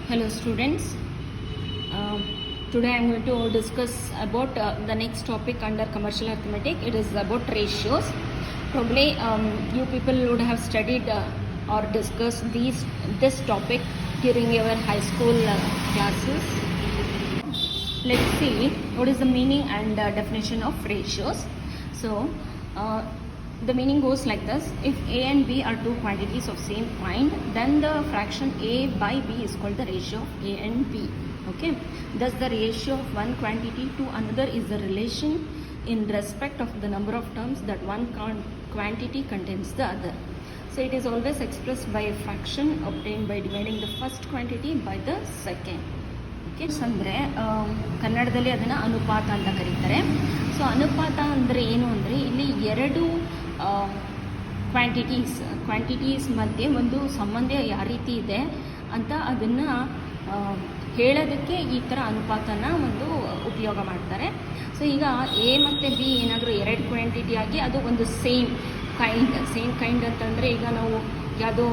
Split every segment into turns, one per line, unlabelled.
Hello students, today I am going to discuss about the next topic under commercial arithmetic. It is about ratios. Probably you people would have studied or discussed this topic during your high school classes. Let's see what is the meaning and definition of ratios. So the meaning goes like this: if A and B are two quantities of same kind, then the fraction A by B is called the ratio of A and B. Okay, thus the ratio of one quantity to another is the relation in respect of the number of terms that one quantity contains the other. So it is always expressed by a fraction obtained by dividing the first quantity by the second. Okay, ಅಂದರೆ ಕನ್ನಡದಲ್ಲಿ ಅದನ್ನು ಅನುಪಾತ ಅಂತ ಕರೀತಾರೆ. So ಅನುಪಾತ ಅಂದರೆ ಏನು ಅಂದರೆ ಇಲ್ಲಿ ಎರಡು ಕ್ವಾಂಟಿಟೀಸ್ ಮಧ್ಯೆ ಒಂದು ಸಂಬಂಧ ಯಾವ ರೀತಿ ಇದೆ ಅಂತ ಅದನ್ನು ಹೇಳೋದಕ್ಕೆ ಈ ಥರ ಅನುಪಾತನ ಒಂದು ಉಪಯೋಗ ಮಾಡ್ತಾರೆ. ಸೊ ಈಗ ಎ ಮತ್ತು ಬಿ ಏನಾದರೂ ಎರಡು ಕ್ವಾಂಟಿಟಿ ಆಗಿ ಅದು ಒಂದು ಸೇಮ್ ಕೈಂಡ್ ಅಂತಂದರೆ, ಈಗ ನಾವು ಯಾವುದೋ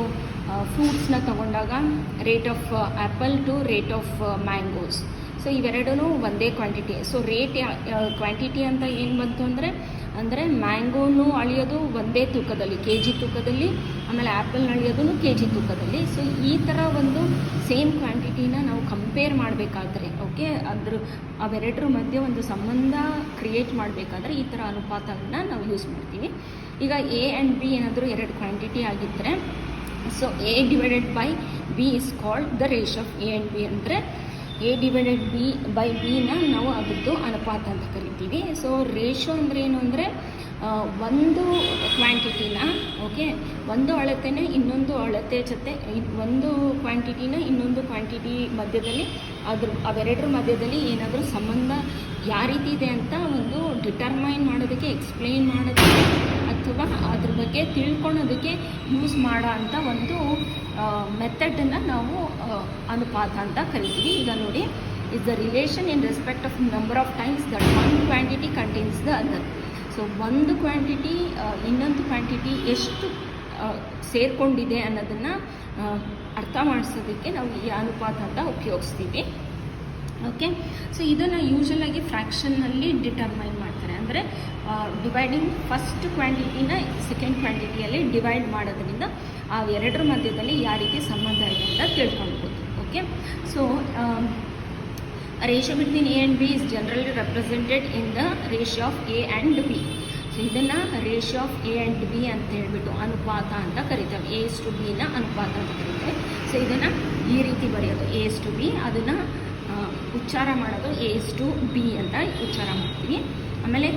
ಫ್ರೂಟ್ಸ್ನ ತಗೊಂಡಾಗ rate of apple to rate of mangoes, so ಇವೆರಡೂ ಒಂದೇ ಕ್ವಾಂಟಿಟಿ. ಸೊ ರೇಟ್ ಕ್ವಾಂಟಿಟಿ ಅಂತ ಏನು ಬಂತು ಅಂದರೆ ಮ್ಯಾಂಗೋನು ಅಳಿಯೋದು ಒಂದೇ ತೂಕದಲ್ಲಿ, ಕೆ ಜಿ ತೂಕದಲ್ಲಿ, ಆಮೇಲೆ ಆ್ಯಪಲ್ನ ಅಳಿಯೋದು ಕೆ ಜಿ ತೂಕದಲ್ಲಿ. ಸೊ ಈ ಥರ ಒಂದು ಸೇಮ್ ಕ್ವಾಂಟಿಟಿನ ನಾವು ಕಂಪೇರ್ ಮಾಡಬೇಕಾದ್ರೆ, ಓಕೆ, ಅವೆರಡರ ಮಧ್ಯೆ ಒಂದು ಸಂಬಂಧ ಕ್ರಿಯೇಟ್ ಮಾಡಬೇಕಾದ್ರೆ ಈ ಥರ ಅನುಪಾತಗಳನ್ನ ನಾವು ಯೂಸ್ ಮಾಡ್ತೀವಿ. ಈಗ ಎ ಆ್ಯಂಡ್ ಬಿ ಏನಾದರೂ ಎರಡು ಕ್ವಾಂಟಿಟಿ ಆಗಿದ್ದರೆ, so A divided by B is called the ratio of A and B. ಅಂದರೆ ಎ ಡಿವೈಡೆಡ್ ಬಿ ಬೈ ಬಿನ ನಾವು ಅದರದ್ದು ಅನುಪಾತ ಅಂತ ಕರಿತೀವಿ. ಸೊ ರೇಷಿಯೋ ಅಂದರೆ ಏನು ಅಂದರೆ ಒಂದು ಕ್ವಾಂಟಿಟಿನ, ಓಕೆ, ಒಂದು ಅಳತೆನೇ ಇನ್ನೊಂದು ಅಳತೆ ಜೊತೆ, ಒಂದು ಕ್ವಾಂಟಿಟಿನ ಇನ್ನೊಂದು ಕ್ವಾಂಟಿಟಿ ಮಧ್ಯದಲ್ಲಿ ಅವೆರಡರ ಮಧ್ಯದಲ್ಲಿ ಏನಾದರೂ ಸಂಬಂಧ ಯಾವ ರೀತಿ ಇದೆ ಅಂತ ಒಂದು ಡಿಟರ್ಮೈನ್ ಮಾಡೋದಕ್ಕೆ, ಎಕ್ಸ್ಪ್ಲೈನ್ ಮಾಡೋದಕ್ಕೆ ಅಥವಾ ಅದ್ರ ಬಗ್ಗೆ ತಿಳ್ಕೊಳೋದಕ್ಕೆ ಯೂಸ್ ಮಾಡೋ ಅಂಥ ಒಂದು ಮೆಥಡನ್ನು ನಾವು ಅನುಪಾತ ಅಂತ ಕರಿತೀವಿ. ಈಗ ನೋಡಿ, is the relation in respect of number of times that one quantity contains the other. So ಒಂದು ಕ್ವಾಂಟಿಟಿ ಇನ್ನೊಂದು ಕ್ವಾಂಟಿಟಿ ಎಷ್ಟು ಸೇರಿಕೊಂಡಿದೆ ಅನ್ನೋದನ್ನು ಅರ್ಥ ಮಾಡಿಸೋದಕ್ಕೆ ನಾವು ಈ ಅನುಪಾತ ಅಂತ ಉಪಯೋಗಿಸ್ತೀವಿ. ಓಕೆ, ಸೊ ಇದನ್ನು ಯೂಶಲಾಗಿ ಫ್ರ್ಯಾಕ್ಷನ್ನಲ್ಲಿ ಡಿಟರ್ಮೈನ್ ಮಾಡ್ತಾರೆ. ಅಂದರೆ ಡಿವೈಡಿಂಗ್ ಫಸ್ಟ್ ಕ್ವಾಂಟಿಟಿನ ಸೆಕೆಂಡ್ ಕ್ವಾಂಟಿಟಿಯಲ್ಲಿ ಡಿವೈಡ್ ಮಾಡೋದ್ರಿಂದ ಆ ಎರಡರ ಮಧ್ಯದಲ್ಲಿ ಯಾವ ರೀತಿ ಸಂಬಂಧ ಇದೆ ಅಂತ ತಿಳ್ಕೊಳ್ಬೋದು. Okay, so ratio between A and B is generally represented in the ratio of A and B. So ಇದನ್ನು ratio of A and B ಅಂತ ಹೇಳ್ಬಿಟ್ಟು ಅನುಪಾತ ಅಂತ ಕರಿತೇವೆ. ಎ ಇಸ್ ಟು ಬಿನ ಅನುಪಾತ ಅಂತ ಕರಿತೇವೆ. ಸೊ ಇದನ್ನು ಈ ರೀತಿ ಬರೆಯೋದು ಎ ಇಸ್ ಟು ಬಿ, ಅದನ್ನು ಉಚ್ಚಾರ ಮಾಡೋದು ಎ ಇಸ್ ಟು ಬಿ ಅಂತ ಉಚ್ಚಾರ ಮಾಡ್ತೀವಿ. ಆಮೇಲೆ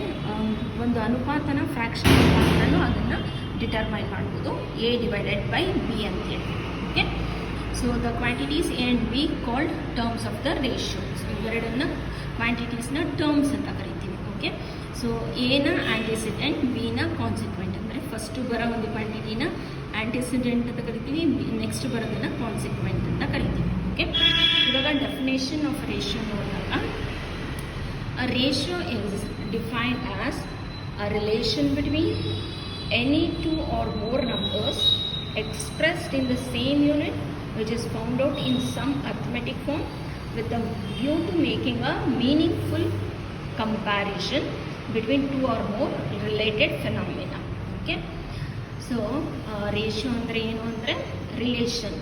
ಒಂದು ಅನುಪಾತನ ಫ್ರ್ಯಾಕ್ಷನ್ ಮುಖಾಂತರನೂ ಅದನ್ನು ಡಿಟರ್ಮೈನ್ ಮಾಡ್ಬೋದು, ಎ ಡಿವೈಡೆಡ್ ಬೈ ಬಿ ಅಂತೇಳಿ. Okay, so the quantities A and B called terms of the ratio. So ಇವೆರಡನ್ನ ಕ್ವಾಂಟಿಟೀಸ್ನ ಟರ್ಮ್ಸ್ ಅಂತ ಕರಿತೀವಿ. ಓಕೆ, ಸೊ ಎನ ಆ್ಯಂಟಿಸಿಡೆಂಟ್, ಬಿನ ಕಾನ್ಸಿಕ್ವೆಂಟ್. ಅಂದರೆ ಫಸ್ಟು ಬರೋ ಒಂದು ಕ್ವಾಂಟಿಟಿನ ಆ್ಯಂಟಿಸಿಡೆಂಟ್ ಅಂತ ಕರಿತೀವಿ, ನೆಕ್ಸ್ಟ್ ಬರೋದನ್ನು ಕಾನ್ಸಿಕ್ವೆಂಟ್ ಅಂತ ಕರಿತೀವಿ. ಓಕೆ, ಇವಾಗ ಡೆಫಿನೇಷನ್ ಆಫ್ ರೇಷಿಯೋ ನೋಡಿದಾಗ, a ratio is defined as a relation between any two or more numbers expressed in the same unit which is found out in some arithmetic form with a view to making a meaningful comparison between two or more related phenomena. Okay, so ratio ಅಂದರೆ ಏನು ಅಂದರೆ relation,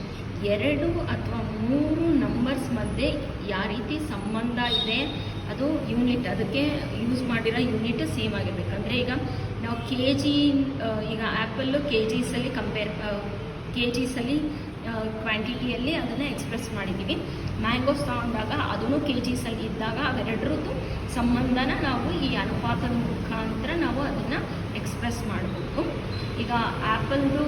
ಎರಡು ಅಥವಾ ಮೂರು numbers ಮಧ್ಯೆ ಯಾವ ರೀತಿ ಸಂಬಂಧ ಇದೆ, ಅದು ಯೂನಿಟ್, ಅದಕ್ಕೆ ಯೂಸ್ ಮಾಡಿರೋ ಯೂನಿಟ್ ಸೇಮ್ ಆಗಿರ್ಬೇಕು. ಅಂದರೆ ಈಗ ನಾವು ಕೆ ಜಿ, ಈಗ ಆ್ಯಪಲ್ಲು ಕೆ ಜಿಸಲ್ಲಿ ಕ್ವಾಂಟಿಟಿಯಲ್ಲಿ ಅದನ್ನು ಎಕ್ಸ್ಪ್ರೆಸ್ ಮಾಡಿದ್ದೀವಿ. ಮ್ಯಾಂಗೋಸ್ ತಗೊಂಡಾಗ ಅದನ್ನು ಕೆ ಜಿಸಲ್ಲಿ ಇದ್ದಾಗ ಅವೆರಡರದ್ದು ಸಂಬಂಧನ ನಾವು ಈ ಅನುಪಾತದ ಮುಖಾಂತರ ನಾವು ಅದನ್ನು ಎಕ್ಸ್ಪ್ರೆಸ್ ಮಾಡ್ಬೋದು. ಈಗ ಆ್ಯಪಲ್ದು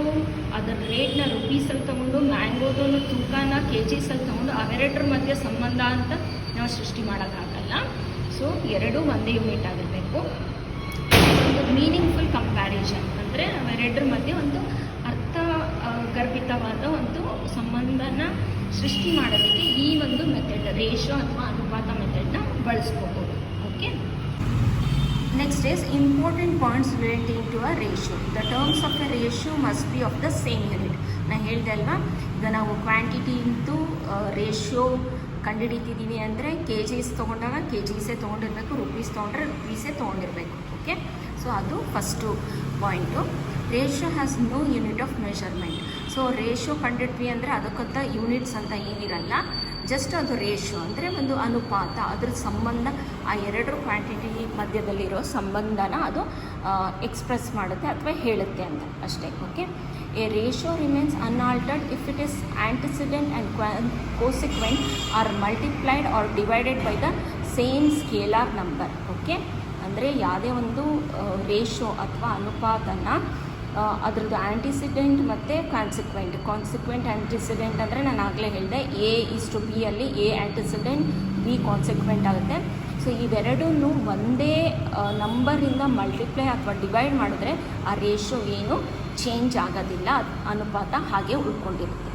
ಅದರ ರೇಟ್ನ ರುಪೀಸಲ್ಲಿ ತೊಗೊಂಡು, ಮ್ಯಾಂಗೋದನ್ನು ತೂಕನ ಕೆ ಜಿಸಲ್ಲಿ ತೊಗೊಂಡು ಅವೆರಡರ ಮಧ್ಯೆ ಸಂಬಂಧ ಅಂತ ನಾವು ಸೃಷ್ಟಿ ಮಾಡೋಕ್ಕಾಗಲ್ಲ. ಸೊ ಎರಡೂ ಒಂದೇ ಯೂನಿಟ್ ಆಗಿರಬೇಕು. ಒಂದು ಮೀನಿಂಗ್ಫುಲ್ ಕಂಪ್ಯಾರಿಸನ್ ಅಂದರೆ ಅವೆರಡರ ಮಧ್ಯೆ ಒಂದು ಗರ್ಭಿತವಾದ ಒಂದು ಸಂಬಂಧನ ಸೃಷ್ಟಿ ಮಾಡೋದಕ್ಕೆ ಈ ಒಂದು ಮೆಥಡ್, ರೇಷಿಯೋ ಅಥವಾ ಅನುಪಾತ ಮೆಥಡ್ನ ಬಳಸ್ಕೋಬೋದು. Okay, next is important points relating to a ratio. The terms of a ratio must be of the same unit. ನಾನು ಹೇಳ್ದೆ ಅಲ್ವಾ, ಈಗ ನಾವು ಕ್ವಾಂಟಿಟಿ ಇಂಟು ರೇಷಿಯೋ ಕಂಡುಹಿಡಿತಿದ್ದೀವಿ ಅಂದರೆ KGs ತೊಗೊಂಡಾಗ KGಸೇ ತೊಗೊಂಡಿರಬೇಕು, ರುಪೀಸ್ ತೊಗೊಂಡ್ರೆ ರುಪೀಸೇ ತೊಗೊಂಡಿರಬೇಕು. ಓಕೆ, ಸೊ ಅದು first point. Ratio has no unit of measurement. So ratio ಕಂಡಿಡ್ವಿ ಅಂದರೆ ಅದಕ್ಕಂತ ಯೂನಿಟ್ಸ್ ಅಂತ ಏನಿರಲ್ಲ, ಜಸ್ಟ್ ಅದು ರೇಷಿಯೋ ಅಂದರೆ ಒಂದು ಅನುಪಾತ, ಅದ್ರ ಸಂಬಂಧ, ಆ ಎರಡರ ಕ್ವಾಂಟಿಟಿ ಮಧ್ಯದಲ್ಲಿರೋ ಸಂಬಂಧನ ಅದು ಎಕ್ಸ್ಪ್ರೆಸ್ ಮಾಡುತ್ತೆ ಅಥವಾ ಹೇಳುತ್ತೆ ಅಂತ ಅಷ್ಟೇ. Okay, a ratio remains unaltered if it is antecedent and consequent are multiplied or divided by the same scalar number. Okay, ಅಂದರೆ ಯಾವುದೇ ಒಂದು ರೇಷಿಯೋ ಅಥವಾ ಅನುಪಾತನ ಅದರದ್ದು ಆ್ಯಂಟಿಸಿಡೆಂಟ್ ಮತ್ತು ಕಾನ್ಸಿಕ್ವೆಂಟ್ ಆ್ಯಂಟಿಸಿಡೆಂಟ್ ಅಂದರೆ ನಾನು ಆಗಲೇ ಹೇಳಿದೆ A:B ಅಲ್ಲಿ A ಆ್ಯಂಟಿಸಿಡೆಂಟ್ B ಕಾನ್ಸಿಕ್ವೆಂಟ್ ಆಗುತ್ತೆ. ಸೊ ಇವೆರಡೂ ಒಂದೇ ನಂಬರಿಂದ ಮಲ್ಟಿಪ್ಲೈ ಅಥವಾ ಡಿವೈಡ್ ಮಾಡಿದ್ರೆ ಆ ರೇಷಿಯೋ ಏನು ಚೇಂಜ್ ಆಗೋದಿಲ್ಲ, ಅನುಪಾತ ಹಾಗೆ ಉಳ್ಕೊಂಡಿರುತ್ತೆ.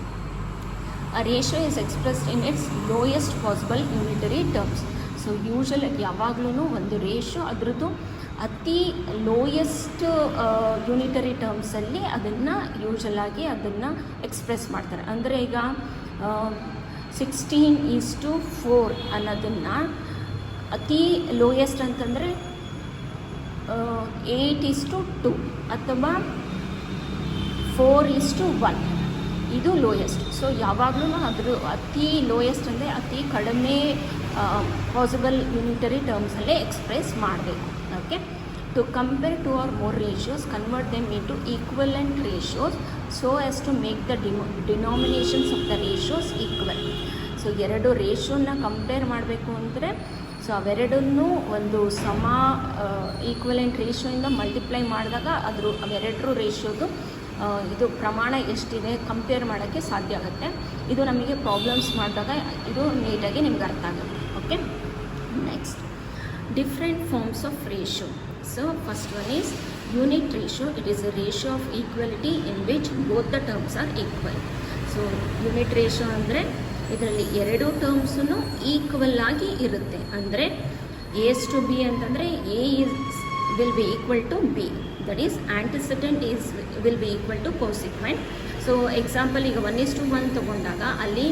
ಆ ratio is expressed in its lowest possible unitary terms. So usual ಯಾವಾಗಲೂ ಒಂದು ರೇಷಿಯೋ ಅದರದ್ದು ಅತಿ ಲೋಯೆಸ್ಟ್ ಯೂನಿಟರಿ ಟರ್ಮ್ಸಲ್ಲಿ ಅದನ್ನು ಯೂಶಲಾಗಿ ಅದನ್ನು ಎಕ್ಸ್ಪ್ರೆಸ್ ಮಾಡ್ತಾರೆ. ಅಂದರೆ ಈಗ 16:4 ಅನ್ನೋದನ್ನು ಅತಿ ಲೋಯೆಸ್ಟ್ ಅಂತಂದರೆ 8:2 ಅಥವಾ 4:1 ಇದು ಲೋಯೆಸ್ಟ್. ಸೊ ಯಾವಾಗಲೂ ಅದ್ರ ಅತಿ ಲೋಯೆಸ್ಟ್ ಅಂದರೆ ಅತಿ ಕಡಿಮೆ ಪಾಸಿಬಲ್ ಯೂನಿಟರಿ ಟರ್ಮ್ಸಲ್ಲೇ ಎಕ್ಸ್ಪ್ರೆಸ್ ಮಾಡಬೇಕು. Okay, to compare 2 or more ratios, convert them into equivalent ratios so as to make the denominations of the ratios equal. So ಎರಡು ರೇಷಿಯೋನ ಕಂಪೇರ್ ಮಾಡಬೇಕು ಅಂದರೆ ಸೊ ಅವೆರಡನ್ನೂ ಒಂದು ಸಮ ಈಕ್ವಲೆಂಟ್ ರೇಷಿಯೋಯಿಂದ ಮಲ್ಟಿಪ್ಲೈ ಮಾಡಿದಾಗ ಅವೆರಡರ ರೇಷಿಯೋದು ಇದು ಪ್ರಮಾಣ ಎಷ್ಟಿದೆ ಕಂಪೇರ್ ಮಾಡೋಕ್ಕೆ ಸಾಧ್ಯ ಆಗುತ್ತೆ. ಇದು ನಮಗೆ ಪ್ರಾಬ್ಲಮ್ಸ್ ಮಾಡಿದಾಗ ಇದು ನೀಟಾಗಿ ನಿಮ್ಗೆ ಅರ್ಥ ಆಗುತ್ತೆ. Okay, next different forms of ratio. So first one is unit ratio. It is a ratio of equality in which both the terms are equal. So unit ratio ಅಂದರೆ ಇದರಲ್ಲಿ ಎರಡು ಟರ್ಮ್ಸೂ ಈಕ್ವಲ್ ಆಗಿ ಇರುತ್ತೆ. ಅಂದರೆ A:B ಅಂತಂದರೆ A will be equal to B, that is antecedent will be equal to consequent. So example ಈಗ 1:1 ತೊಗೊಂಡಾಗ ಅಲ್ಲಿ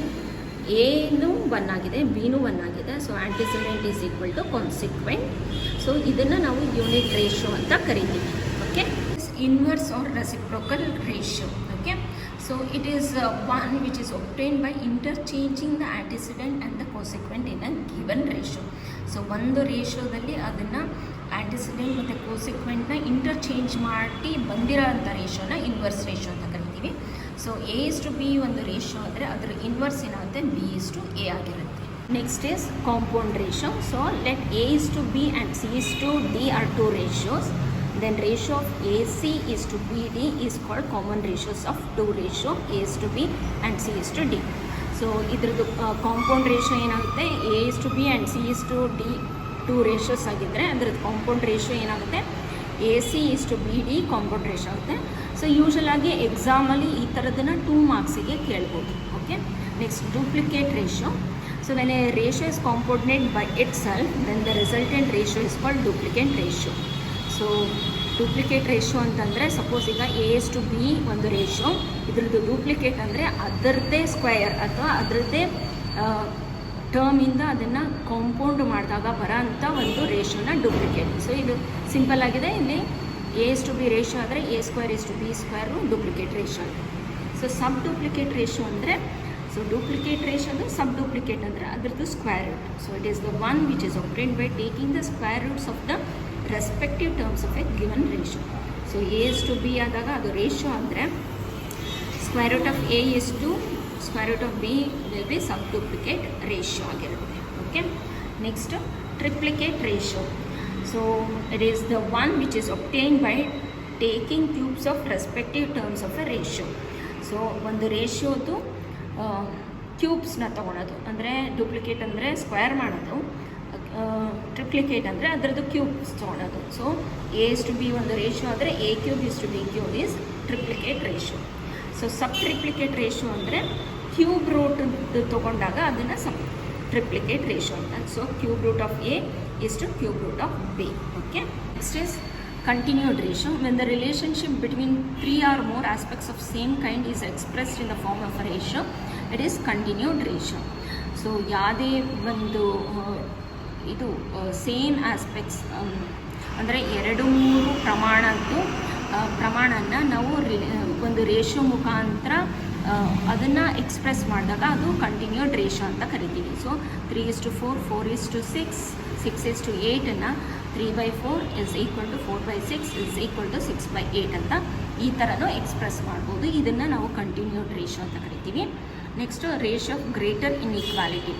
ಎನೂ 1 ಆಗಿದೆ, ಬಿನೂ 1 ಆಗಿದೆ. So antecedent is equal to consequent. So ಇದನ್ನು ನಾವು ಯೂನಿಟ್ ರೇಷಿಯೋ ಅಂತ ಕರಿತೀವಿ. Okay, inverse or reciprocal ratio. Okay, so it is one which is obtained by interchanging the antecedent and the consequent in a given ratio. So ಒಂದು ರೇಷಿಯೋದಲ್ಲಿ ಅದನ್ನು ಆಂಟಿಸಿಡೆಂಟ್ ಮತ್ತು ಕೋಸಿಕ್ವೆಂಟ್ನ interchange ಮಾಡಿ ಬಂದಿರೋ ಅಂಥ ರೇಷಿಯೋನ ಇನ್ವರ್ಸ್ ರೇಷಿಯೋ ಅಂತ ಕರಿತೀವಿ. ಸೊ A:B ಒಂದು ರೇಷಿಯೋ ಅಂದರೆ ಅದರ ಇನ್ವರ್ಸ್ ಏನಾಗುತ್ತೆ B:A ಆಗಿರುತ್ತೆ. Next is compound ratio. So let A:B and C:D are two ratios. Then ratio of AC:BD is called common ratios of two ratio A:B and C:D. So ಇದ್ರದ್ದು compound ratio ಏನಾಗುತ್ತೆ A:B and C:D two ratios ಆಗಿದ್ದರೆ ಅದರದ್ದು compound ratio ಏನಾಗುತ್ತೆ AC:BD compound ratio ಆಗುತ್ತೆ. So ಯೂಶಲಾಗಿ ಎಕ್ಸಾಮಲ್ಲಿ ಈ ಥರದನ್ನು 2 ಮಾರ್ಕ್ಸಿಗೆ ಕೇಳ್ಬೋದು. Okay, next duplicate ratio. So when a ratio is compounded by itself then the resultant ratio is called duplicate ratio. So duplicate ratio ಅಂತಂದರೆ ಸಪೋಸ್ ಈಗ A:B ಒಂದು ರೇಷಿಯೋ, ಇದ್ರದ್ದು ಡೂಪ್ಲಿಕೇಟ್ ಅಂದರೆ ಅದರದ್ದೇ ಸ್ಕ್ವಯರ್ ಅಥವಾ ಅದರದ್ದೇ ಟರ್ಮಿಂದ ಅದನ್ನು ಕಾಂಪೌಂಡ್ ಮಾಡಿದಾಗ ಬರೋ ಅಂಥ ಒಂದು ರೇಷಿಯೋನ ಡೂಪ್ಲಿಕೇಟ್. ಸೊ ಇದು ಸಿಂಪಲ್ ಆಗಿದೆ. ಇಲ್ಲಿ A:B ರೇಷಿಯೋ ಆದರೆ A²:B² ಡೂಪ್ಲಿಕೇಟ್ ರೇಷಿಯೋ ಆಗಿದೆ. ಸೊ ಸಬ್ ಡೂಪ್ಲಿಕೇಟ್ ರೇಷಿಯೋ ಅಂದರೆ ಸೊ ಡೂಪ್ಲಿಕೇಟ್ ರೇಷಿಯೋ ಅಂದರೆ ಸಬ್ ಡೂಪ್ಲಿಕೇಟ್ ಅಂದರೆ ಅದರದ್ದು square root. So it is the one which is obtained by taking the square roots of the respective terms of a given ratio. So A:B ಆದಾಗ ಅದು ratio ಅಂದರೆ square root of A is to square root of B will be sub duplicate ratio ಆಗಿರುತ್ತೆ. Okay, next triplicate ratio. So it is the one which is obtained by taking cubes of respective terms of a ratio. So ಒಂದು ರೇಷಿಯೋದು ಕ್ಯೂಬ್ಸ್ನ ತೊಗೊಳೋದು ಅಂದರೆ duplicate ಅಂದರೆ square ಮಾಡೋದು, triplicate ಅಂದರೆ ಅದರದ್ದು cubes ತೊಗೊಳೋದು. ಸೊ A:B ಒಂದು ರೇಷಿಯೋ ಆದರೆ A:3:B³ is triplicate ratio. So sub triplicate ratio ಅಂದರೆ ಕ್ಯೂಬ್ ರೂಟ್ ತೊಗೊಂಡಾಗ ಅದನ್ನು ಸಬ್ ಟ್ರಿಪ್ಲಿಕೇಟ್ ರೇಷಿಯೋ ಅಂತ. So cube root of A is to cube root of B. Okay, next is continued ratio when the relationship between 3 or more aspects of same kind is expressed in the form of a ratio, it is continued ratio. So ಯಾವುದೇ ಒಂದು ಇದು same aspects ಅಂದರೆ 2-3 ಪ್ರಮಾಣನ ನಾವು ಒಂದು ratio ಮುಖಾಂತರ ಅದನ್ನು express ಮಾಡಿದಾಗ ಅದು ಕಂಟಿನ್ಯೂಡ್ ರೇಷಿಯೋ ಅಂತ ಕರಿತೀವಿ. So 3:4, 4:6, 6:8 3/4 is equal to 4/6 is equal to 6/8 ಅಂತ ಈ ಥರನೂ ಎಕ್ಸ್ಪ್ರೆಸ್ ಮಾಡ್ಬೋದು. ಇದನ್ನು ನಾವು ಕಂಟಿನ್ಯೂಡ್ ರೇಷಿಯೋ ಅಂತ ಕರಿತೀವಿ. Next ratio of greater inequality.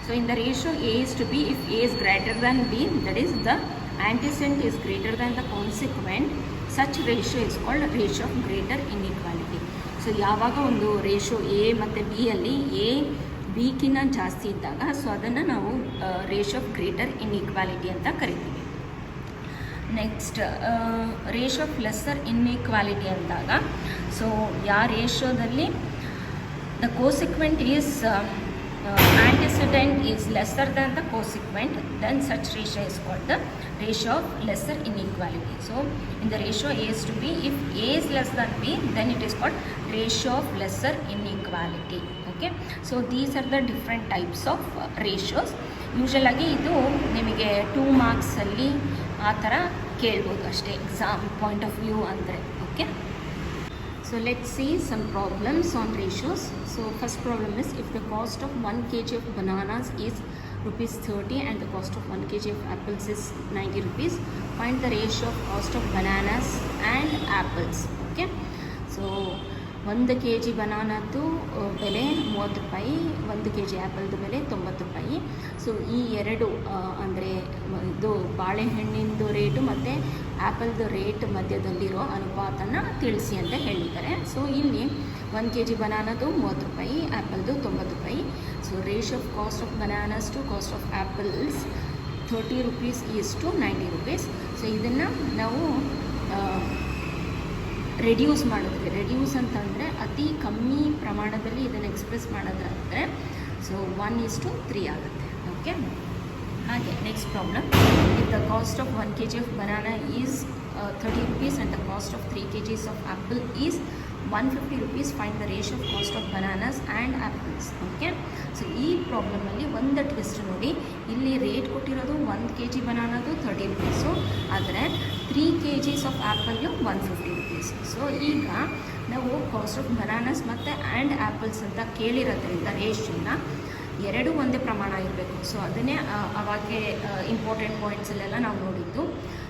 So in the ratio A is to B, if A is greater than B, that is the antecedent is greater than the consequent, such ratio is called ratio of greater inequality. So ಯಾವಾಗ ಒಂದು ratio A ಮತ್ತು B ಅಲ್ಲಿ A B-ಗಿಂತ ಜಾಸ್ತಿ ಇದ್ದಾಗ so ಅದನ್ನು ನಾವು ratio of greater inequality ಅಂತ ಕರಿತೀವಿ. Next ratio of lesser inequality ಅಂದಾಗ ಸೊ ಯಾವ ರೇಷಿಯೋದಲ್ಲಿ the consequent is antecedent is lesser than the consequent, then such ratio is called the ratio of lesser inequality. So in the ratio A is to B, if A is less than B, then it is called ratio of lesser inequality. Okay, so these are the different types of ratios. Usual ಆಗಿ ಇದು ನಿಮಗೆ 2 ಮಾರ್ಕ್ಸಲ್ಲಿ ಆ ಥರ ಕೇಳ್ಬೋದು ಅಷ್ಟೇ, exam point of view ಅಂದರೆ. Okay, so let's see some problems on ratios. So first problem is, if the cost of 1 kg of bananas is ₹30 and the cost of 1 kg of apples is 90 rupees, find the ratio of cost of bananas and apples. Okay, so 1 kg ಬನಾನದ್ದು ಬೆಲೆ 30 ರೂಪಾಯಿ, 1 kg ಆ್ಯಪಲ್ದು ಬೆಲೆ 90 ರೂಪಾಯಿ. So ಈ ಎರಡು ಅಂದರೆ ಇದು ಬಾಳೆಹಣ್ಣಿಂದು rate ಮತ್ತು ಆ್ಯಪಲ್ದು rate ಮಧ್ಯದಲ್ಲಿರೋ ಅನುಪಾತನ ತಿಳಿಸಿ ಅಂತ ಹೇಳಿದ್ದಾರೆ. ಸೊ ಇಲ್ಲಿ 1 kg ಬನಾನದು 30 ರೂಪಾಯಿ, ಆ್ಯಪಲ್ದು 90 ರೂಪಾಯಿ. So ratio of cost of bananas to cost of apples 30 rupees is to 90 rupees. So ಇದನ್ನು ನಾವು ರೆಡ್ಯೂಸ್ ಮಾಡಿದ್ವಿ. ರೆಡ್ಯೂಸ್ ಅಂತಂದರೆ ಅತಿ ಕಮ್ಮಿ ಪ್ರಮಾಣದಲ್ಲಿ ಇದನ್ನು ಎಕ್ಸ್ಪ್ರೆಸ್ ಮಾಡೋದಾದರೆ ಸೊ 1:3 ಆಗುತ್ತೆ. ಓಕೆ, ಹಾಗೆ next problem, if the cost of 1 kg of banana is 30 rupees and the cost of 3 kgs of apple is 150 rupees, find the ratio of cost of bananas and apples. Okay, so ಈ ಪ್ರಾಬ್ಲಮಲ್ಲಿ ಒಂದು twist ನೋಡಿ, ಇಲ್ಲಿ rate ಕೊಟ್ಟಿರೋದು 1 kg ಬನಾನದು 30 rupees, ಆದರೆ 3 kgs of apple 150 rupees. So ಈಗ ನಾವು cost of ಬನಾನಸ್ ಮತ್ತು and apples ಅಂತ ಕೇಳಿರೋದ್ರಿಂದ ರೇಷಿಯೋನ ಎರಡೂ ಒಂದೇ ಪ್ರಮಾಣ ಇರಬೇಕು. ಸೊ ಅದನ್ನೇ ಅವಾಗೆ ಇಂಪಾರ್ಟೆಂಟ್ ಪಾಯಿಂಟ್ಸಲ್ಲೆಲ್ಲ ನಾವು ನೋಡಿದ್ದು.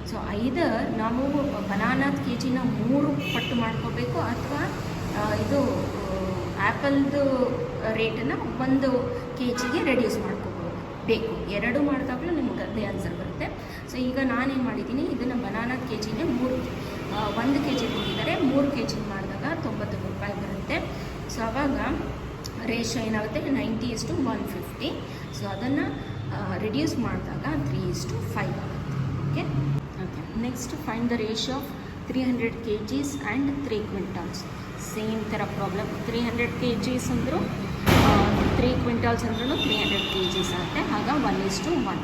ಸೊ ಐದರ್ ನಾವು ಬನಾನಾದ ಕೆ ಜಿನ 3 ಪಟ್ಟು ಮಾಡ್ಕೋಬೇಕು, ಅಥವಾ ಇದು ಆ್ಯಪಲ್ದು ರೇಟನ್ನು 1 kg ರೆಡ್ಯೂಸ್ ಮಾಡ್ಕೋಬೇಕು. ಎರಡು ಮಾಡಿದಾಗಲೂ ನಿಮ್ಗೆ ಅದೇ ಆನ್ಸರ್ ಬರುತ್ತೆ. ಸೊ ಈಗ ನಾನೇನು ಮಾಡಿದ್ದೀನಿ, ಇದನ್ನು ಬನಾನಾದ ಕೆ ಜಿನೇ 1 kg ಕೊಟ್ಟಿದ್ದಾರೆ, 3 kg ಮಾಡಿದಾಗ 90 ರೂಪಾಯಿ ಬರುತ್ತೆ. ಸೊ ಆವಾಗ ರೇಷಿಯೋ ಏನಾಗುತ್ತೆ 90:150. ಸೊ ಅದನ್ನು ರಿಡ್ಯೂಸ್ ಮಾಡಿದಾಗ 3:5 ಆಗುತ್ತೆ. Okay, next find the ratio of 300 kgs and 3 quintals. Same ಥರ ಪ್ರಾಬ್ಲಮ್. 300 kgs ಅಂದರೂ 3 quintals ಅಂದ್ರೂ 300 kgs ಆಗುತ್ತೆ. ಆಗ 1:1.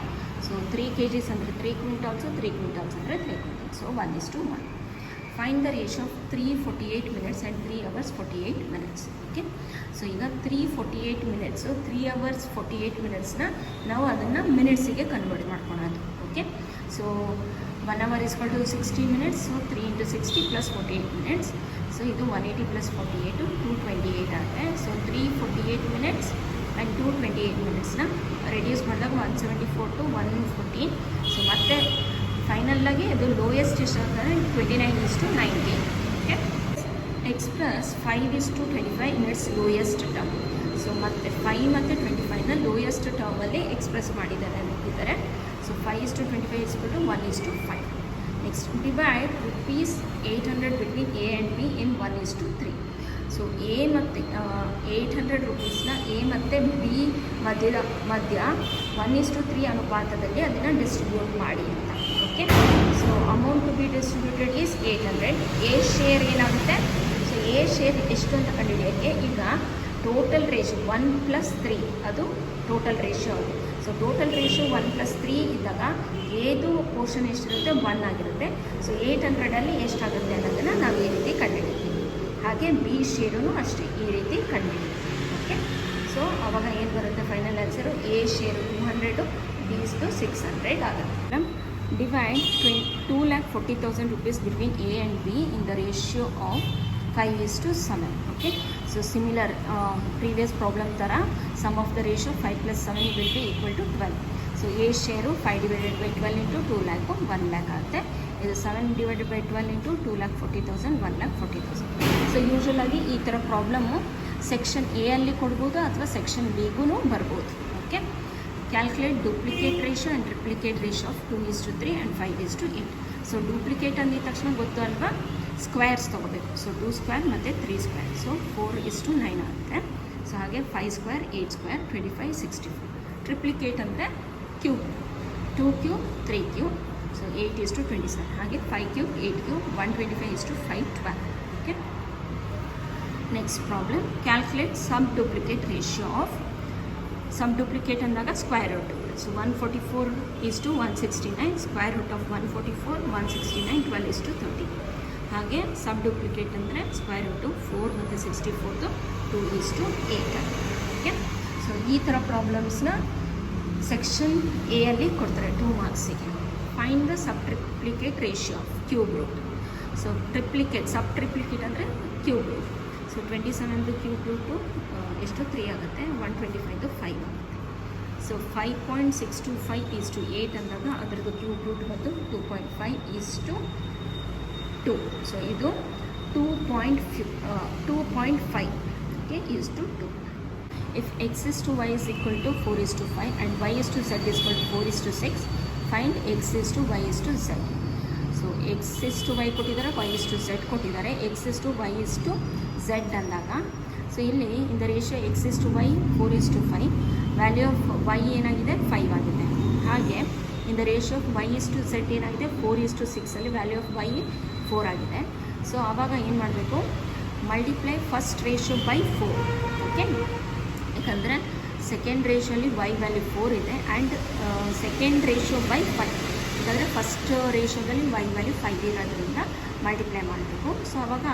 ಸೊ 3 kgs ಅಂದರೆ 3 quintals, 3 quintals ಅಂದರೆ 3 quintals. So 1:1. Find the ratio of 3:48 minutes and 3 hours 48 minutes. Okay, so ಈಗ 3:48 minutes, 3 hours 48 minutesನ ನಾವು ಅದನ್ನು ಮಿನಿಟ್ಸಿಗೆ ಕನ್ವರ್ಟ್ ಮಾಡ್ಕೊಳೋದು. Okay, so 1 hour is equal to 60 minutes, so 3 into 60 plus 48 minutes. So ಇದು 180 plus 48 228 ಆಗುತ್ತೆ. So 3:48 minutes and 228 minutesನ reduce ಮಾಡಿದಾಗ 174 to 114. So ಮತ್ತೆ ಫೈನಲ್ಲಾಗಿ ಅದು lowest ಎಷ್ಟು ಅಂತಾರೆ 29:19. Okay, express 5:25 in its lowest term. So ಮತ್ತೆ 5 ಮತ್ತು 25ನ ಲೋಯೆಸ್ಟ್ ಟರ್ಮಲ್ಲಿ ಎಕ್ಸ್ಪ್ರೆಸ್ ಮಾಡಿದ್ದಾರೆ ಅಂತಿದ್ದಾರೆ. So 5:25 is equal to 1:5. Next divide ₹800 between A and B in 1:3. So A ಮತ್ತು 800 rupeesನ ಎ ಮತ್ತು ಬಿ ಮಧ್ಯ 1:3 ಅನುಪಾತದಲ್ಲಿ ಅದನ್ನು ಡಿಸ್ಟ್ರಿಬ್ಯೂಟ್ ಮಾಡಿ ಅಂತ. Okay, so amount to be distributed is 800. A share ಏನಾಗುತ್ತೆ, ಸೊ ಎ ಶೇರ್ ಎಷ್ಟು ಅಂತ ಕಂಡುಹಿಡಿಯೋಕ್ಕೆ ಈಗ ಟೋಟಲ್ ರೇಷಿಯೋ 1+3 ಅದು ಟೋಟಲ್ ರೇಷಿಯೋ ಅದು. ಸೊ ಟೋಟಲ್ ರೇಷಿಯೋ 1+3 ಇದ್ದಾಗ ಏದು ಪೋರ್ಷನ್ ಎಷ್ಟಿರುತ್ತೆ 1 ಆಗಿರುತ್ತೆ. ಸೊ 800ಅಲ್ಲಿ ಎಷ್ಟಾಗುತ್ತೆ ಅನ್ನೋದನ್ನು ನಾವು ಈ ರೀತಿ ಕಂಡುಹಿಡಿತೀವಿ. ಹಾಗೆ ಬಿ ಶೇರೂ ಅಷ್ಟೇ ಈ ರೀತಿ ಕಂಡುಹಿಡಿತೀವಿ. ಓಕೆ, ಸೊ ಆವಾಗ ಏನು ಬರುತ್ತೆ final answer? A share 200, B is to 600 ಆಗುತ್ತೆ. Divide 2,40,000 rupees between A and B in the ratio of 5:7. Okay, so similar previous problem tara sum of the ratio 5 plus 7 will be equal to 12. So A share 5 divided by 12 into 2 lakh 1 lakh ಆಗುತ್ತೆ. ಇದು 7 divided by 12 into 2,40,000 1,40,000. So ಯೂಶುವಲಾಗಿ ಈ ಥರ problem section A ಅಲ್ಲಿ ಕೊಡ್ಬೋದು ಅಥವಾ section ಬಿಗೂ ಬರ್ಬೋದು. Okay, calculate duplicate ratio and triplicate ratio of 2:3 and 5:8. So duplicate ಅಂದಿದ ತಕ್ಷಣ ಗೊತ್ತು ಅಲ್ವಾ, ಸ್ಕ್ವೇರ್ಸ್ ತೊಗೋಬೇಕು. ಸೊ 2 ಸ್ಕ್ವೇರ್ ಮತ್ತು 3 ಸ್ಕ್ವೇರ್. ಸೊ 4:9 ಆಗುತ್ತೆ. ಸೊ ಹಾಗೆ 5 ಸ್ಕ್ವೇರ್ 8 ಸ್ಕ್ವೇರ್ 25 64. ಟ್ರಿಪ್ಲಿಕೇಟ್ ಅಂದರೆ ಕ್ಯೂಬ್, 2 ಕ್ಯೂಬ್ 3 ಕ್ಯೂಬ್. ಸೊ 8:27. ಹಾಗೆ 5 cube 8 cube 125:5 12. Okay, next problem, calculate sub duplicate ratio of. Sub duplicate ಅಂದಾಗ square root. So 144:169. Square root of 144 169 12:30. ಹಾಗೆ sub duplicate ಅಂದರೆ square root 4 ಮತ್ತು 64 2:8. Okay, so ಈ ಥರ ಪ್ರಾಬ್ಲಮ್ಸ್ನ section A ಅಲ್ಲಿ ಕೊಡ್ತಾರೆ 2 ಮಾರ್ಕ್ಸಿಗೆ. Find the sub triplicate ratio of cube root. So triplicate sub triplicate ಅಂದರೆ cube root. So 27 cube root ಎಷ್ಟು 3 ಆಗುತ್ತೆ, 125 5 ಆಗುತ್ತೆ. ಸೊ 5.625:8 ಅಂದಾಗ ಅದರದ್ದು ಕ್ಯೂಬ್ ರೂಟ್ ಬಂದು 2.5:2. ಸೊ ಇದು 2.5 okay is to 2. If x is to y is equal to 4:5 and y is to z is equal to 4:6, find x is to y is to z. So x is to y ಕೊಟ್ಟಿದ್ದಾರೆ, y is to z ಕೊಟ್ಟಿದ್ದಾರೆ. x is to y is to z ಅಂದಾಗ so ಇಲ್ಲಿ ಇನ್ the ratio x is to y 4:5, value of y ಏನಾಗಿದೆ 5 ಆಗಿದೆ. ಹಾಗೆ ಇನ್ the ratio of y is to z ಏನಾಗಿದೆ 4:6 ಅಲ್ಲಿ value of y 4 ಆಗಿದೆ. So ಆವಾಗ ಏನು ಮಾಡಬೇಕು, multiply first ratio by 4. Okay, ಯಾಕಂದರೆ ಸೆಕೆಂಡ್ ರೇಷಿಯೋಲಿ y ವ್ಯಾಲ್ಯೂ 4 ಇದೆ ಆ್ಯಂಡ್ ಸೆಕೆಂಡ್ ರೇಷಿಯೋ ಬೈ 5. ಯಾಕಂದರೆ ಫಸ್ಟ್ ರೇಷಿಯೋದಲ್ಲಿ y ವ್ಯಾಲ್ಯೂ 5 ಇರೋದ್ರಿಂದ ಮಲ್ಟಿಪ್ಲೈ ಮಾಡಬೇಕು. ಸೊ ಆವಾಗ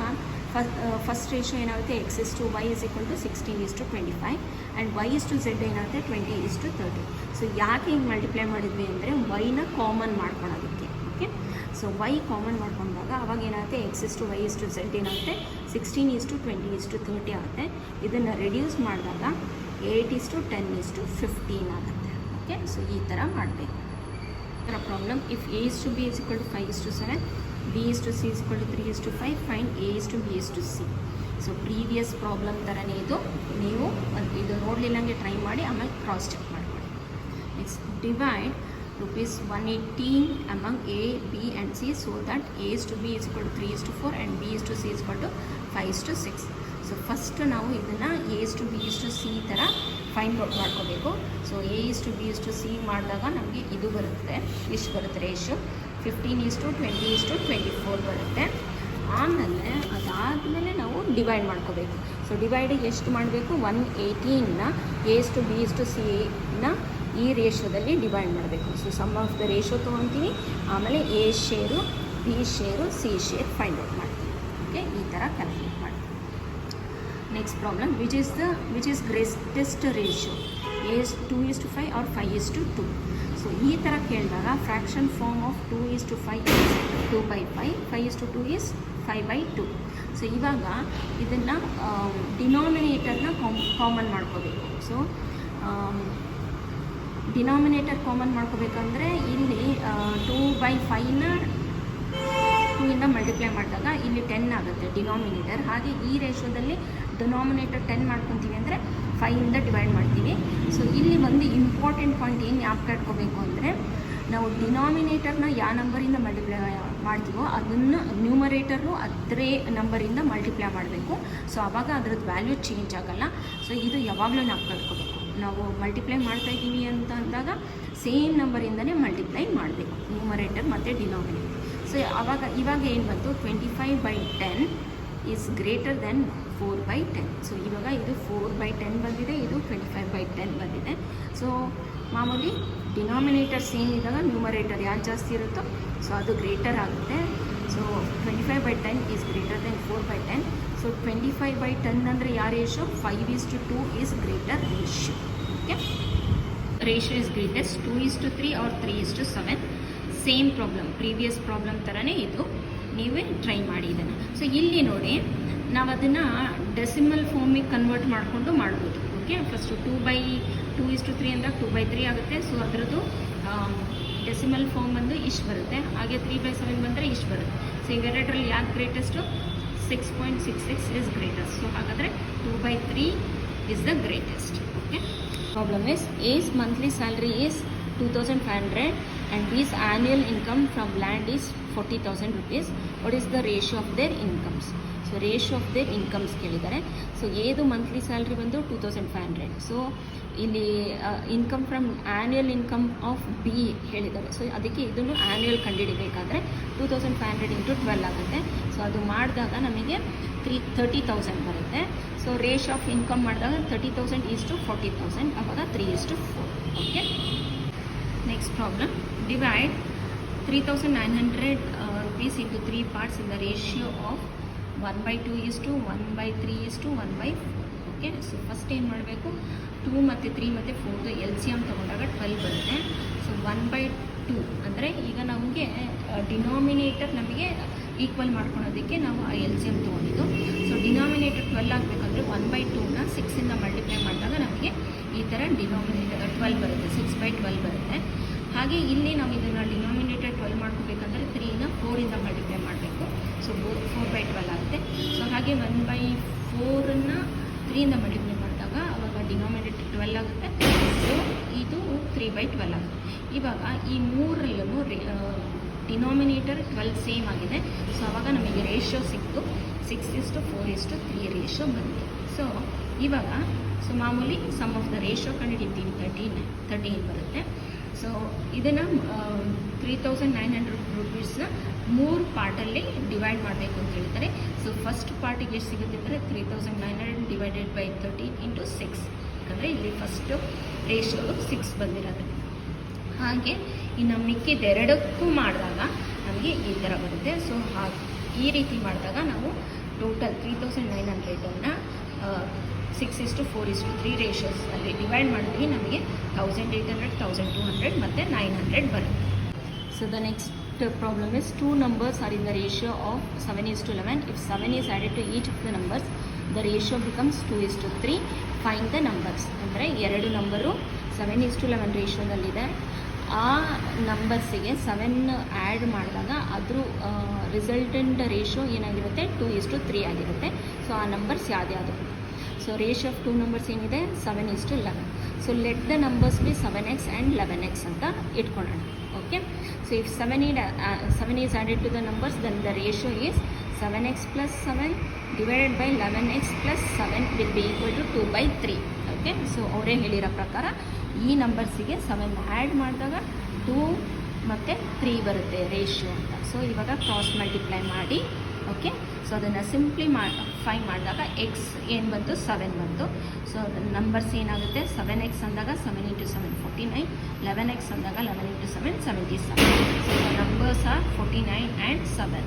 ಫಸ್ಟ್ ರೇಷಿಯೋ ಏನಾಗುತ್ತೆ x is to y is equal to 16:25 and y is to z ಏನಾಗುತ್ತೆ 20:30. So ಯಾಕೆ ಹಿಂಗೆ ಮಲ್ಟಿಪ್ಲೈ ಮಾಡಿದ್ವಿ ಅಂದರೆ y ಕಾಮನ್ ಮಾಡ್ಕೊಳೋದಕ್ಕೆ. ಓಕೆ, ಸೊ y ಕಾಮನ್ ಮಾಡ್ಕೊಂಡಾಗ ಅವಾಗ ಏನಾಗುತ್ತೆ x is to y is to z ಏನಾಗುತ್ತೆ 16:20:30 ಆಗುತ್ತೆ. ಇದನ್ನು ರೆಡ್ಯೂಸ್ ಮಾಡಿದಾಗ 8:10:15 ಆಗುತ್ತೆ. ಓಕೆ, ಸೊ ಈ ಥರ ಮಾಡಬೇಕು. ಈ ಥರ problem, if a is to b is equal to 5:7, b is to c is equal to 3:5, find a is to b is to c. So previous problem ಥರನೇ ಇದು, ನೀವು ಇದು ನೋಡಲಿಲ್ಲಂಗೆ ಟ್ರೈ ಮಾಡಿ ಆಮೇಲೆ ಕ್ರಾಸ್ ಚೆಕ್ ಮಾಡ್ಕೊಳ್ಳಿ. Next, divide ₹118 among A, B and C so that A is to B is equal to 3:4 and B is to C is equal to 5:6. So first ನಾವು ಇದನ್ನು A is to B is to C ಥರ find out ಮಾಡ್ಕೋಬೇಕು. So A is to B is to C ಮಾಡಿದಾಗ ನಮಗೆ ಇದು ಬರುತ್ತೆ, ಇಷ್ಟು ಬರುತ್ತೆ ರೇಷಿಯೋ 15:20:24 ಬರುತ್ತೆ. ಆಮೇಲೆ ಅದಾದಮೇಲೆ ನಾವು ಡಿವೈಡ್ ಮಾಡ್ಕೋಬೇಕು. ಸೊ ಡಿವೈಡಿಗೆ ಎಷ್ಟು ಮಾಡಬೇಕು, 118ನ A is to B is to C-ನ ಈ ರೇಷಿಯೋದಲ್ಲಿ ಡಿವೈಡ್ ಮಾಡಬೇಕು. So sum of the ratio ತೊಗೊತೀವಿ, ಆಮೇಲೆ A share B share C share find out ಮಾಡ್ತೀವಿ. ಓಕೆ, ಈ ಥರ ಕ್ಯಾಲ್ಕುಲೇಟ್ ಮಾಡ್ತೀವಿ. Next problem, which is greatest ratio, A is 2:5 or 5:2. So ಈ ಥರ ಕೇಳಿದಾಗ fraction form of 2:5 is 2/5, 5:2 is 5/2. So ಇವಾಗ ಇದನ್ನು ಡಿನಾಮಿನೇಟರ್ನ ಕಾಮನ್ ಮಾಡ್ಕೋಬೇಕು. ಸೊ ಡಿನಾಮಿನೇಟರ್ ಕಾಮನ್ ಮಾಡ್ಕೋಬೇಕಂದ್ರೆ ಇಲ್ಲಿ 2/5ನ 2ಇಂದ ಮಲ್ಟಿಪ್ಲೈ ಮಾಡಿದಾಗ ಇಲ್ಲಿ 10 ಆಗುತ್ತೆ ಡಿನಾಮಿನೇಟರ್. ಹಾಗೆ ಈ ರೇಷಿಯೋದಲ್ಲಿ ಡಿನಾಮಿನೇಟರ್ 10 ಮಾಡ್ಕೊತೀವಿ ಅಂದರೆ 5ಇಂದ ಡಿವೈಡ್ ಮಾಡ್ತೀವಿ. ಸೊ ಇಲ್ಲಿ ಒಂದು ಇಂಪಾರ್ಟೆಂಟ್ ಪಾಯಿಂಟ್ ಏನು ಜ್ಞಾಪಕ ಇಟ್ಕೋಬೇಕು ಅಂದರೆ, ನಾವು ಡಿನಾಮಿನೇಟರ್ನ ಯಾವ ನಂಬರಿಂದ ಮಲ್ಟಿಪ್ಲೈ ಮಾಡ್ತೀವೋ ಅದನ್ನು ನ್ಯೂಮರೇಟರು ಅದೇ ನಂಬರಿಂದ ಮಲ್ಟಿಪ್ಲೈ ಮಾಡಬೇಕು. ಸೊ ಆವಾಗ ಅದರದ್ದು ವ್ಯಾಲ್ಯೂ ಚೇಂಜ್ ಆಗೋಲ್ಲ. ಸೊ ಇದು ಯಾವಾಗಲೂ ಜ್ಞಾಪಕ ಇಟ್ಕೋಬೇಕು. ನಾವು ಮಲ್ಟಿಪ್ಲೈ ಮಾಡ್ತಾಯಿದ್ದೀವಿ ಅಂತ ಅಂದಾಗ ಸೇಮ್ ನಂಬರಿಂದನೇ ಮಲ್ಟಿಪ್ಲೈ ಮಾಡಬೇಕು, ನ್ಯೂಮರೇಟರ್ ಮತ್ತು ಡಿನಾಮಿನೇಟರ್. ಸೊ ಇವಾಗ ಏನು ಬಂತು, 25/10 ಈಸ್ ಗ್ರೇಟರ್ ದೆನ್ 4/10. ಸೊ ಇವಾಗ ಇದು 4/10 ಬಂದಿದೆ, ಇದು 25/10 ಬಂದಿದೆ. ಸೊ ಮಾಮೂಲಿ ಡಿನಾಮಿನೇಟರ್ ಸೇಮ್ ಇದ್ದಾಗ ನ್ಯೂಮರೇಟರ್ ಯಾರು ಜಾಸ್ತಿ ಇರುತ್ತೋ ಸೊ ಅದು ಗ್ರೇಟರ್ ಆಗುತ್ತೆ. So 25/10 is greater than 4/10. So 25/10 ಅಂದರೆ ಯಾವ ratio? 5:2 is greater ratio. Okay, ratio is greatest. 2:3 or 3:7. Same problem, previous problem ಥರನೇ ಇದು, ನೀವೇ ಟ್ರೈ ಮಾಡಿ ಇದನ್ನು. ಸೊ ಇಲ್ಲಿ ನೋಡಿ, ನಾವು ಅದನ್ನು ಡೆಸಿಮಲ್ ಫಾರ್ಮಿಗೆ ಕನ್ವರ್ಟ್ ಮಾಡಿಕೊಂಡು ಮಾಡ್ಬೋದು. ಓಕೆ, ಫಸ್ಟು 2/3 ಅಂದಾಗ 2/3 ಆಗುತ್ತೆ. ಸೊ ಅದರದ್ದು ಡೆಸಿಮಲ್ ಫಾರ್ಮ್ ಬಂದು ಇಷ್ಟು ಬರುತ್ತೆ, ಹಾಗೆ 3/7 ಬಂದರೆ ಇಷ್ಟು ಬರುತ್ತೆ. ಸೊ ಇವೆರಡರಲ್ಲಿ ಯಾವ್ದು ಗ್ರೇಟೆಸ್ಟು? 6.66 ಇಸ್ ಗ್ರೇಟೆಸ್ಟ್. ಸೊ ಹಾಗಾದರೆ 2/3 is the greatest. Okay, problem is A's monthly salary is 2,500 and B's annual income from land is 40,000 rupees. What is the ratio of their incomes? So ratio of their incomes ಕೇಳಿದ್ದಾರೆ. So ಏದು monthly salary ಬಂದು 2,500. So ಇಲ್ಲಿ income from annual income of B ಹೇಳಿದ್ದಾರೆ. So ಅದಕ್ಕೆ ಇದನ್ನು annual ಕಂಡುಹಿಡಿಬೇಕಾದ್ರೆ 2,500 into 12 ಆಗುತ್ತೆ. So ಅದು ಮಾಡಿದಾಗ ನಮಗೆ 30,000 ಬರುತ್ತೆ. ಸೊ ರೇಷಿಯೋ ಆಫ್ ಇನ್ಕಮ್ ಮಾಡಿದಾಗ 30,000 ಈಸ್ ಟು 40,000, ಆವಾಗ 3:4. Okay, next problem. Divide 3,900 rupees into 3 parts in the ratio of 1/2 is to 1/3 is to 1/4. Okay, so first ಏನು ಮಾಡಬೇಕು? 2 ಮತ್ತು 3 ಮತ್ತು 4 LCM ತೊಗೊಂಡಾಗ 12 ಬರುತ್ತೆ. ಸೊ 1/2 ಅಂದರೆ ಈಗ ನಮಗೆ ಡಿನಾಮಿನೇಟರ್ ನಮಗೆ ಈಕ್ವಲ್ ಮಾಡ್ಕೊಳೋದಕ್ಕೆ ನಾವು ಆ LCM ತೊಗೊಂಡಿದ್ದು. ಸೊ ಡಿನಾಮಿನೇಟರ್ 12 ಆಗಬೇಕಂದ್ರೆ 1/2ನ 6ಇಂದ ಮಲ್ಟಿಪ್ಲೈ ಮಾಡಿದಾಗ ನಮಗೆ ಈ ಥರ ಡಿನಾಮಿನೇಟರ್ 12 ಬರುತ್ತೆ, 6/12 ಬರುತ್ತೆ. ಹಾಗೆ ಇಲ್ಲಿ ನಾವು ಇದನ್ನು ಡಿನಾಮಿನೇಟರ್ 12 ಮಾಡ್ಕೋಬೇಕಂದ್ರೆ 3ನ 4ಇಂದ ಮಲ್ಟಿಪ್ಲೈ ಮಾಡಬೇಕು. ಸೊ 4/12 ಆಗುತ್ತೆ. ಸೊ ಹಾಗೆ 1/4ನ್ನ 3ಇಂದ ಮಲ್ಟಿಪ್ಲೈ ಮಾಡಿದಾಗ ಅವಾಗ ಡಿನಾಮಿನೇಟರ್ 12 ಆಗುತ್ತೆ. ಸೊ ಇದು 3/12 ಆಗುತ್ತೆ. ಇವಾಗ ಈ ಮೂರರಲ್ಲೂ ಡಿನಾಮಿನೇಟರ್ 12 ಸೇಮ್ ಆಗಿದೆ. ಸೊ ಆವಾಗ ನಮಗೆ ರೇಷಿಯೋ ಸಿಕ್ತು, 6:4:3 ರೇಷಿಯೋ ಬಂದಿದೆ. ಸೊ ಇವಾಗ ಮಾಮೂಲಿ ಸಮ್ ಆಫ್ ದ ರೇಷಿಯೋ ಕಂಡುಹಿಡಿತೀವಿ, 13 ಬರುತ್ತೆ. ಸೊ ಇದನ್ನು 3,900 ರೂಪೀಸ್ನ 3 ಪಾರ್ಟಲ್ಲಿ ಡಿವೈಡ್ ಮಾಡಬೇಕು ಅಂತ ಹೇಳ್ತಾರೆ. ಸೊ ಫಸ್ಟ್ ಪಾರ್ಟಿಗೆ ಎಷ್ಟು ಸಿಗುತ್ತೆ ಅಂದರೆ 3,900 ಡಿವೈಡೆಡ್ ಬೈ 13 ಇಂಟು 6, ಯಾಕಂದರೆ ಇಲ್ಲಿ ಫಸ್ಟು ರೇಷಿಯೋ 6 ಬಂದಿರೋದು. ಹಾಗೆ ಇನ್ನು ಮಿಕ್ಕಿದೆರಡಕ್ಕೂ ಮಾಡಿದಾಗ ನಮಗೆ ಈ ಥರ ಬರುತ್ತೆ. ಸೊ ಹಾಗೆ ಈ ರೀತಿ ಮಾಡಿದಾಗ ನಾವು ಟೋಟಲ್ 3,900ಅನ್ನು 6:4:3 ರೇಷಿಯೋಸ್ ಅಲ್ಲಿ ಡಿವೈಡ್ ಮಾಡಿದ್ವಿ, ನಮಗೆ 1,800, 1,200 ಮತ್ತು 900 ಬರುತ್ತೆ. So the next problem is 2 numbers are in the ratio of 7:11. If 7 is added to each of the numbers, the ratio becomes 2:3. Find the numbers. ಅಂದರೆ 2 ನಂಬರು 7:11 ರೇಷಿಯೋದಲ್ಲಿದೆ. ಆ ನಂಬರ್ಸಿಗೆ 7 ಆ್ಯಡ್ ಮಾಡಿದಾಗ ಅದ್ರ ರಿಸಲ್ಟೆಂಟ್ ರೇಷಿಯೋ ಏನಾಗಿರುತ್ತೆ? 2:3 ಆಗಿರುತ್ತೆ. ಸೊ ಆ ನಂಬರ್ಸ್ ಯಾವ್ದು? So ratio of 2 numbers ಏನಿದೆ? 7:11. So let the numbers B 7x and 11x ಅಂತ ಇಟ್ಕೊಳ್ಳೋಣ. Okay, so if 7 is added to the numbers, then the ratio is 7x plus 7 divided by 11x plus 7 will be equal to 2/3. Okay, so ಅವರೇ ಹೇಳಿರೋ ಪ್ರಕಾರ ಈ ನಂಬರ್ಸಿಗೆ 7 add ಮಾಡಿದಾಗ 2 ಮತ್ತು 3 ಬರುತ್ತೆ ratio ಅಂತ. ಸೊ ಇವಾಗ ಕ್ರಾಸ್ ಮಲ್ಟಿಪ್ಲೈ ಮಾಡಿ. ಓಕೆ, ಸೊ ಅದನ್ನು ಸಿಂಪ್ಲಿಫೈ ಮಾಡಿದಾಗ ಎಕ್ಸ್ ಏನು ಬಂತು? 7 ಬಂತು. ಸೊ ನಂಬರ್ಸ್ ಏನಾಗುತ್ತೆ? 7x ಅಂದಾಗ 7 × 7 49, 11x ಅಂದಾಗ 11 × 7 77. So numbers are 49 and 7.